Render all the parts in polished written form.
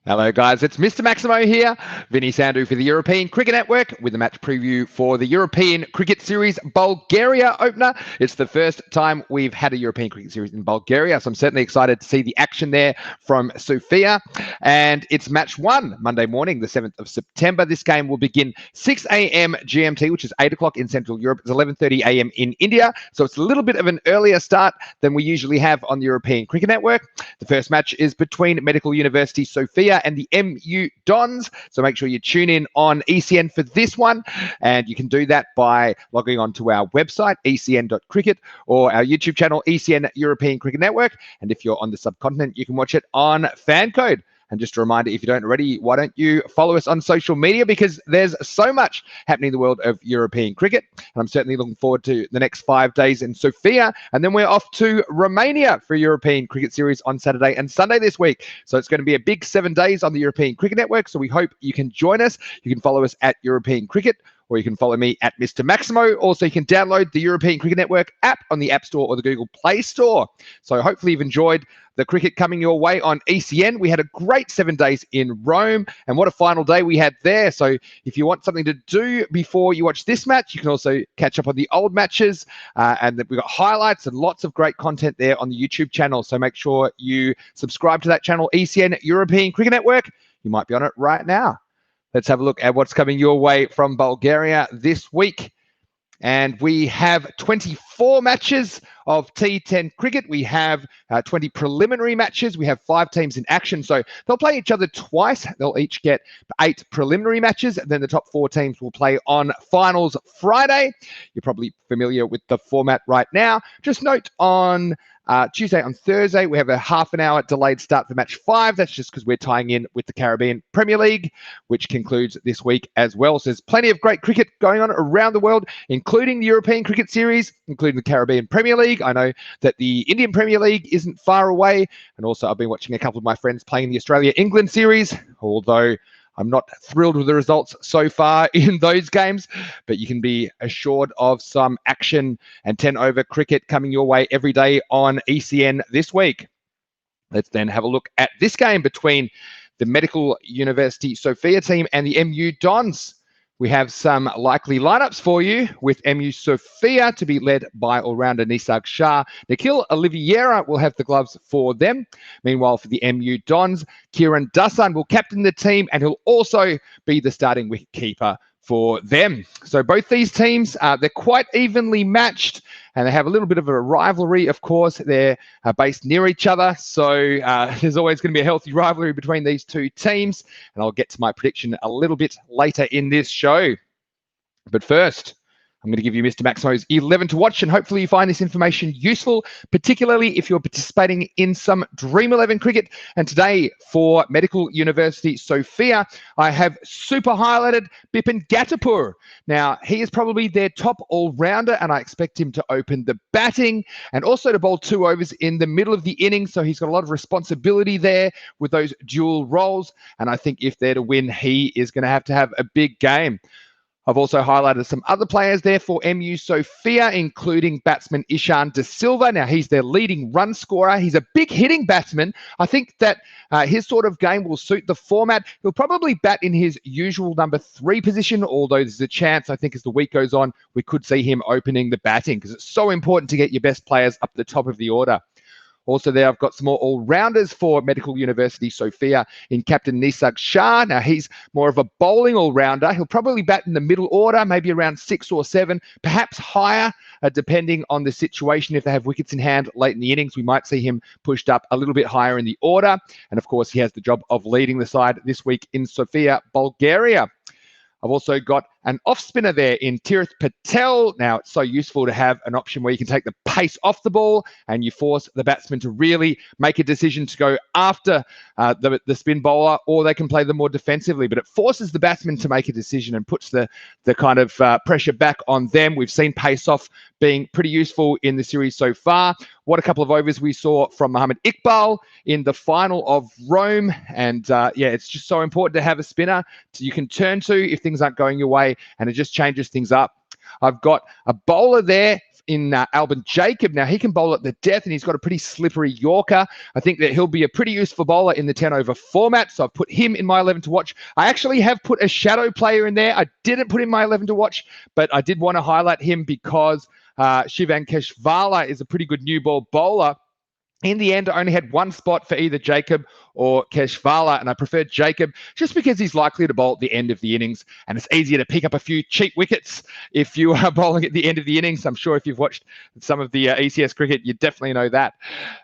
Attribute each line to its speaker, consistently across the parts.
Speaker 1: Hello guys, it's Mr. Maximo here, Vinny Sandu for the European Cricket Network with a match preview for the European Cricket Series Bulgaria opener. It's the first time we've had a European Cricket Series in Bulgaria, so I'm certainly excited to see the action there from Sofia. And it's match one, Monday morning, the 7th of September. This game will begin 6 a.m. GMT, which is 8 o'clock in Central Europe. It's 11:30 a.m. in India, so it's a little bit of an earlier start than we usually have on the European Cricket Network. The first match is between Medical University Sofia and the MU Dons. So make sure you tune in on ECN for this one. And you can do that by logging on to our website, ecn.cricket, or our YouTube channel, ECN European Cricket Network. And if you're on the subcontinent, you can watch it on Fancode. And just a reminder, if you don't already, why don't you follow us on social media, because there's so much happening in the world of European cricket. And I'm certainly looking forward to the next 5 days in Sofia. And then we're off to Romania for European Cricket Series on Saturday and Sunday this week. So it's going to be a big 7 days on the European Cricket Network. So we hope you can join us. You can follow us at European Cricket, or you can follow me at Mr. Maximo. Also, you can download the European Cricket Network app on the App Store or the Google Play Store. So hopefully you've enjoyed the cricket coming your way on ECN. We had a great 7 days in Rome, and what a final day we had there. So if you want something to do before you watch this match, you can also catch up on the old matches, and we've got highlights and lots of great content there on the YouTube channel. So make sure you subscribe to that channel, ECN European Cricket Network. You might be on it right now. Let's have a look at what's coming your way from Bulgaria this week. And we have 24 matches of T10 cricket. We have 20 preliminary matches. We have 5 teams in action. So they'll play each other twice. They'll each get 8 preliminary matches. And then the top 4 teams will play on finals Friday. You're probably familiar with the format right now. Just note on Tuesday and Thursday, we have a half-an-hour delayed start for match 5. That's just because we're tying in with the Caribbean Premier League, which concludes this week as well. So there's plenty of great cricket going on around the world, including the European Cricket Series, including the Caribbean Premier League. I know that the Indian Premier League isn't far away. And also I've been watching a couple of my friends playing the Australia-England series, although I'm not thrilled with the results so far in those games, but you can be assured of some action and 10-over cricket coming your way every day on ECN this week. Let's then have a look at this game between the Medical University Sofia team and the MU Dons. We have some likely lineups for you, with MU Sofia to be led by all-rounder Nisag Shah. Nikhil Oliveira will have the gloves for them. Meanwhile, for the MU Dons, Kieran De San will captain the team, and he'll also be the starting wicketkeeper for them. So both these teams, they're quite evenly matched, and they have a little bit of a rivalry. Of course, they're based near each other, so there's always going to be a healthy rivalry between these two teams, and I'll get to my prediction a little bit later in this show. But first, I'm going to give you Mr. Maximo's 11 to watch, and hopefully you find this information useful, particularly if you're participating in some Dream 11 cricket. And today for Medical University Sofia, I have super highlighted Bipin Gatapur. Now, he is probably their top all-rounder, and I expect him to open the batting and also to bowl 2 overs in the middle of the innings. So he's got a lot of responsibility there with those dual roles. And I think if they're to win, he is going to have a big game. I've also highlighted some other players there for MU Sofia, including batsman Ishaan De Silva. Now, he's their leading run scorer. He's a big hitting batsman. I think that his sort of game will suit the format. He'll probably bat in his usual number 3 position, although there's a chance, I think, as the week goes on, we could see him opening the batting, because it's so important to get your best players up the top of the order. Also there, I've got some more all-rounders for Medical University Sofia in captain Nisag Shah. Now, he's more of a bowling all-rounder. He'll probably bat in the middle order, maybe around 6 or 7, perhaps higher, depending on the situation. If they have wickets in hand late in the innings, we might see him pushed up a little bit higher in the order. And of course, he has the job of leading the side this week in Sofia, Bulgaria. I've also got an off spinner there in Tirth Patel. Now, it's so useful to have an option where you can take the pace off the ball and you force the batsman to really make a decision to go after the spin bowler, or they can play them more defensively. But it forces the batsman to make a decision and puts the kind of pressure back on them. We've seen pace off being pretty useful in the series so far. What a couple of overs we saw from Mohammad Iqbal in the final of Rome. And yeah, it's just so important to have a spinner you can turn to if things aren't going your way, and it just changes things up. I've got a bowler there in Albin Jacob. Now, he can bowl at the death, and he's got a pretty slippery Yorker. I think that he'll be a pretty useful bowler in the 10-over format, so I've put him in my 11 to watch. I actually have put a shadow player in there. I didn't put in my 11 to watch, but I did want to highlight him because Shivan Keshvala is a pretty good new ball bowler. In the end, I only had one spot for either Jacob or Keshvala, and I preferred Jacob just because he's likely to bowl at the end of the innings, and it's easier to pick up a few cheap wickets if you are bowling at the end of the innings. I'm sure if you've watched some of the ECS cricket, you definitely know that.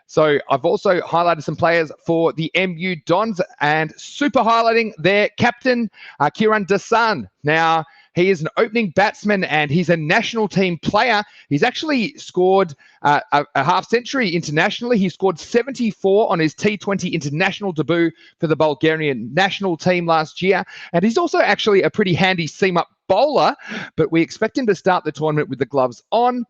Speaker 1: So I've also highlighted some players for the MU Dons, and super highlighting their captain, Kieran De San. Now, he is an opening batsman and he's a national team player. He's actually scored a half century internationally. He scored 74 on his T20 international debut for the Bulgarian national team last year. And he's also actually a pretty handy seam-up bowler, but we expect him to start the tournament with the gloves on.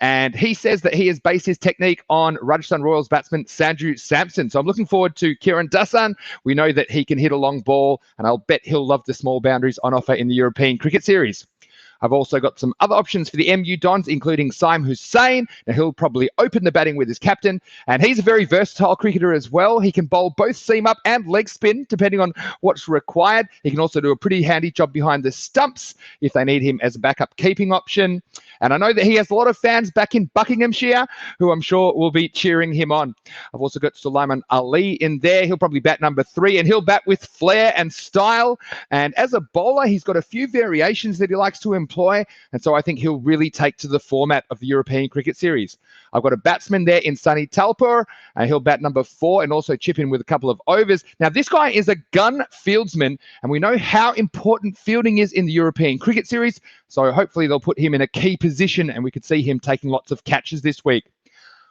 Speaker 1: And he says that he has based his technique on Rajasthan Royals batsman Sanju Samson. So I'm looking forward to Kieran De San. We know that he can hit a long ball, and I'll bet he'll love the small boundaries on offer in the European Cricket Series. I've also got some other options for the MU Dons, including Saim Hussain. Now, he'll probably open the batting with his captain, and he's a very versatile cricketer as well. He can bowl both seam up and leg spin, depending on what's required. He can also do a pretty handy job behind the stumps if they need him as a backup keeping option. And I know that he has a lot of fans back in Buckinghamshire who I'm sure will be cheering him on. I've also got Sulaiman Ali in there. He'll probably bat number 3, and he'll bat with flair and style. And as a bowler, he's got a few variations that he likes to employ. And so I think he'll really take to the format of the European Cricket Series. I've got a batsman there in Sunny Talpur, and he'll bat number 4 and also chip in with a couple of overs. Now, this guy is a gun fieldsman, and we know how important fielding is in the European Cricket Series. So hopefully they'll put him in a key position, and we could see him taking lots of catches this week.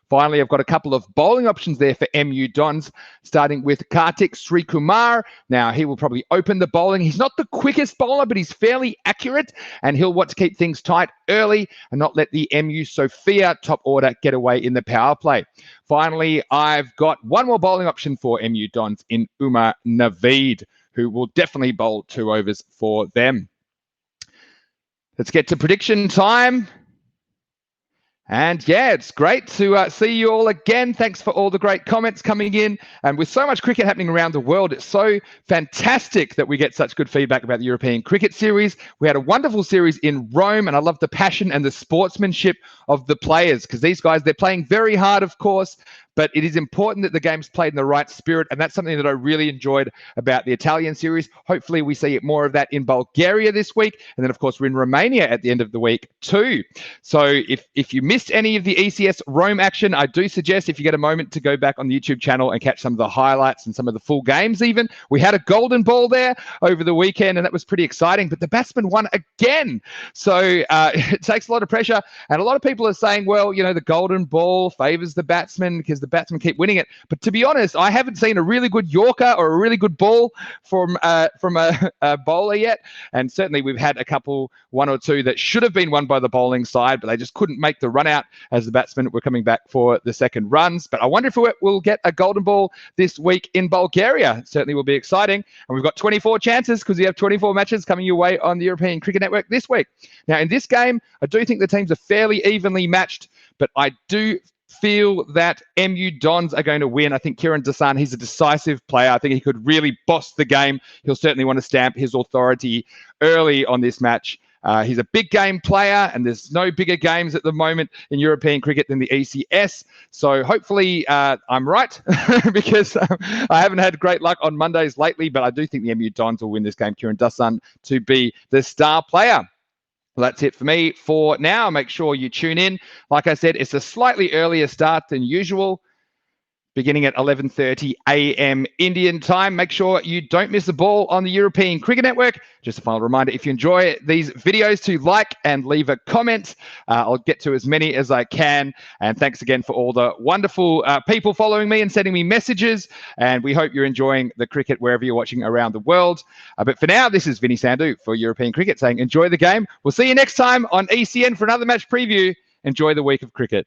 Speaker 1: Finally, I've got a couple of bowling options there for MU Dons, starting with Kartik Srikumar. Now, he will probably open the bowling. He's not the quickest bowler, but he's fairly accurate, and he'll want to keep things tight early and not let the MU Sofia top order get away in the power play. Finally, I've got one more bowling option for MU Dons in Umar Naveed, who will definitely bowl 2 overs for them. Let's get to prediction time. And yeah, it's great to see you all again. Thanks for all the great comments coming in. And with so much cricket happening around the world, it's so fantastic that we get such good feedback about the European Cricket Series. We had a wonderful series in Rome, and I love the passion and the sportsmanship of the players, because these guys, they're playing very hard, of course, but it is important that the game's played in the right spirit, and that's something that I really enjoyed about the Italian series. Hopefully we see more of that in Bulgaria this week, and then of course we're in Romania at the end of the week too. So if you missed any of the ECS Rome action, I do suggest, if you get a moment, to go back on the YouTube channel and catch some of the highlights and some of the full games even. We had a golden ball there over the weekend, and that was pretty exciting, but the batsman won again. So it takes a lot of pressure, and a lot of people are saying, well, you know, the golden ball favors the batsman because the batsmen keep winning it. But to be honest, I haven't seen a really good Yorker or a really good ball from a bowler yet. And certainly we've had a couple, 1 or 2 that should have been won by the bowling side, but they just couldn't make the run out as the batsmen were coming back for the second runs. But I wonder if we'll get a golden ball this week in Bulgaria. It certainly will be exciting. And we've got 24 chances because we have 24 matches coming your way on the European Cricket Network this week. Now, in this game, I do think the teams are fairly evenly matched, but I do feel that MU Dons are going to win. I think Kieran De San, he's a decisive player. I think he could really boss the game. He'll certainly want to stamp his authority early on this match. He's a big game player, and there's no bigger games at the moment in European cricket than the ECS. So hopefully I'm right because I haven't had great luck on Mondays lately, but I do think the MU Dons will win this game. Kieran De San to be the star player. Well, that's it for me for now. Make sure you tune in. Like I said, it's a slightly earlier start than usual, beginning at 11:30 a.m. Indian time. Make sure you don't miss a ball on the European Cricket Network. Just a final reminder, if you enjoy these videos, to like and leave a comment. I'll get to as many as I can. And thanks again for all the wonderful people following me and sending me messages. And we hope you're enjoying the cricket wherever you're watching around the world. But for now, this is Vinny Sandhu for European Cricket saying enjoy the game. We'll see you next time on ECN for another match preview. Enjoy the week of cricket.